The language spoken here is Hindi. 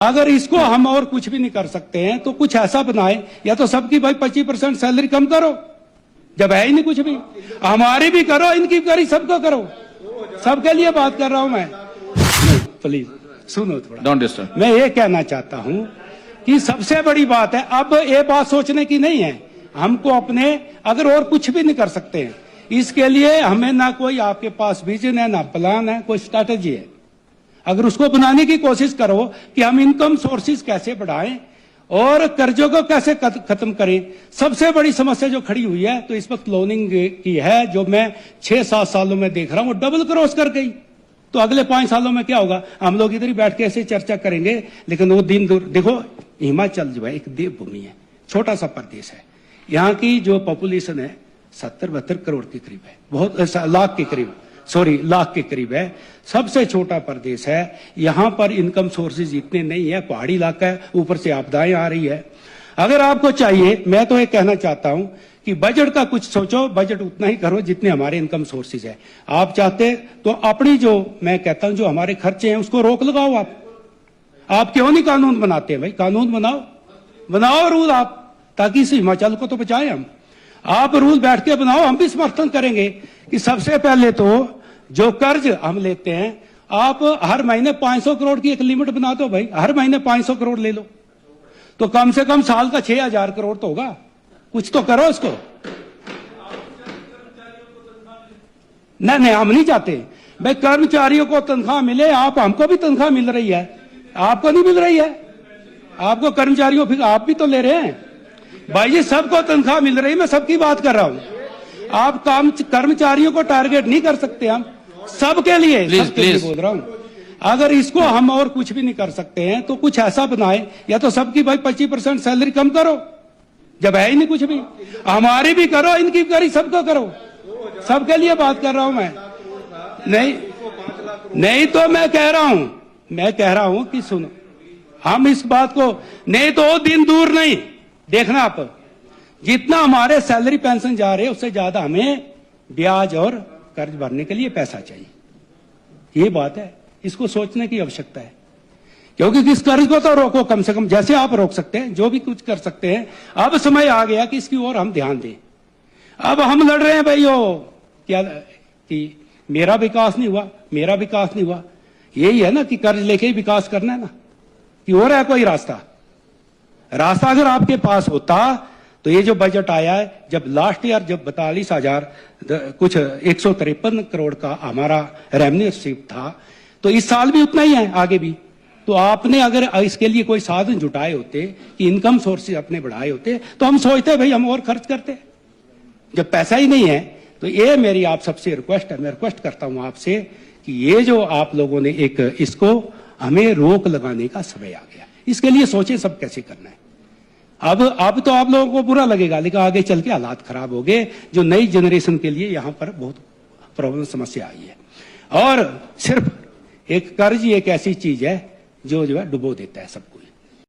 अगर इसको हम और कुछ भी नहीं कर सकते हैं तो कुछ ऐसा बनाए, या तो सबकी भाई 25% सैलरी कम करो, जब है ही नहीं कुछ भी, हमारी भी करो, इनकी भी करी, सबको करो, सबके लिए बात कर रहा हूं मैं। प्लीज सुनो थोड़ा, डोंट डिस्टर्ब। मैं ये कहना चाहता हूं कि सबसे बड़ी बात है, अब ये बात सोचने की नहीं है, हमको अपने अगर और कुछ भी नहीं कर सकते हैं, इसके लिए हमें ना कोई आपके पास विजन है, ना प्लान है, कोई स्ट्रैटेजी है। अगर उसको बनाने की कोशिश करो कि हम इनकम सोर्सेज कैसे बढ़ाएं और कर्जों को कैसे खत्म करें। सबसे बड़ी समस्या जो खड़ी हुई है तो इस वक्त लोनिंग की है, जो मैं 6-7 सालों में देख रहा हूं, वो डबल क्रॉस कर गई। तो अगले 5 सालों में क्या होगा, हम लोग इधर ही बैठ के ऐसे चर्चा करेंगे, लेकिन वो दिन दूर। देखो, हिमाचल जो है एक देवभूमि है, छोटा सा प्रदेश है, यहाँ की जो पॉपुलेशन है 70-72 करोड़ के करीब है, बहुत लाख के करीब, लाख के करीब है, सबसे छोटा प्रदेश है। यहां पर इनकम सोर्सेज इतने नहीं है, पहाड़ी इलाका है, ऊपर से आपदाएं आ रही है। अगर आपको चाहिए, मैं तो ये कहना चाहता हूं कि बजट का कुछ सोचो, बजट उतना ही करो जितने हमारे इनकम सोर्सेज है। आप चाहते तो अपनी जो, मैं कहता हूं जो हमारे खर्चे हैं उसको रोक लगाओ। आप क्यों नहीं कानून बनाते भाई? कानून बनाओ रूल आप, ताकि इस हिमाचल को तो बचाए हम। आप रूल बैठ के बनाओ, हम भी समर्थन करेंगे कि सबसे पहले तो जो कर्ज हम लेते हैं, आप हर महीने 500 करोड़ की एक लिमिट बना दो भाई, हर महीने 500 करोड़ ले लो, तो कम से कम साल का 6000 करोड़ तो होगा। कुछ तो करो इसको। नहीं, हम नहीं चाहते भाई कर्मचारियों को तनख्वाह मिले, आप हमको भी तनख्वाह मिल रही है, आपको नहीं मिल रही है? आपको कर्मचारियों, फिर आप भी तो ले रहे हैं भाई जी, सबको तनख्वाह मिल रही है, मैं सबकी बात कर रहा हूं। आप कर्मचारियों को टारगेट नहीं कर सकते, हम सबके लिए बोल रहा हूं। अगर इसको हम और कुछ भी नहीं कर सकते हैं तो कुछ ऐसा बनाए, या तो सबकी भाई 25% सैलरी कम करो, जब है ही नहीं कुछ भी, हमारी भी करो, इनकी भी करी, सबको करो, सबके लिए बात कर रहा हूं मैं। नहीं तो मैं कह रहा हूं कि सुनो, हम इस बात को, नहीं तो दिन दूर नहीं देखना आप, जितना हमारे सैलरी पेंशन जा रहे हैं उससे ज्यादा हमें ब्याज और कर्ज भरने के लिए पैसा चाहिए। ये बात है, इसको सोचने की आवश्यकता है, क्योंकि इस कर्ज को तो रोको कम से कम, जैसे आप रोक सकते हैं, जो भी कुछ कर सकते हैं। अब समय आ गया कि इसकी ओर हम ध्यान दें। अब हम लड़ रहे हैं भाई क्या कि मेरा विकास नहीं हुआ, यही है ना कि कर्ज लेके ही विकास करना है ना, कि और है कोई रास्ता अगर आपके पास होता तो ये जो बजट आया है, जब लास्ट ईयर जब 42,000 कुछ 153 करोड़ का हमारा रेवेन्यू रिसीव था, तो इस साल भी उतना ही है, आगे भी। तो आपने अगर इसके लिए कोई साधन जुटाए होते कि इनकम सोर्सेज अपने बढ़ाए होते, तो हम सोचते भाई हम और खर्च करते। जब पैसा ही नहीं है, तो ये मेरी आप सबसे रिक्वेस्ट है, मैं रिक्वेस्ट करता हूं आपसे कि ये जो आप लोगों ने एक, इसको हमें रोक लगाने का समय आ गया। इसके लिए सोचे सब कैसे करना है। अब तो आप लोगों को बुरा लगेगा, लेकिन आगे चल के हालात खराब हो गए, जो नई जनरेशन के लिए यहाँ पर बहुत प्रॉब्लम समस्या आई है। और सिर्फ एक कर्ज एक ऐसी चीज है जो है डुबो देता है सबको।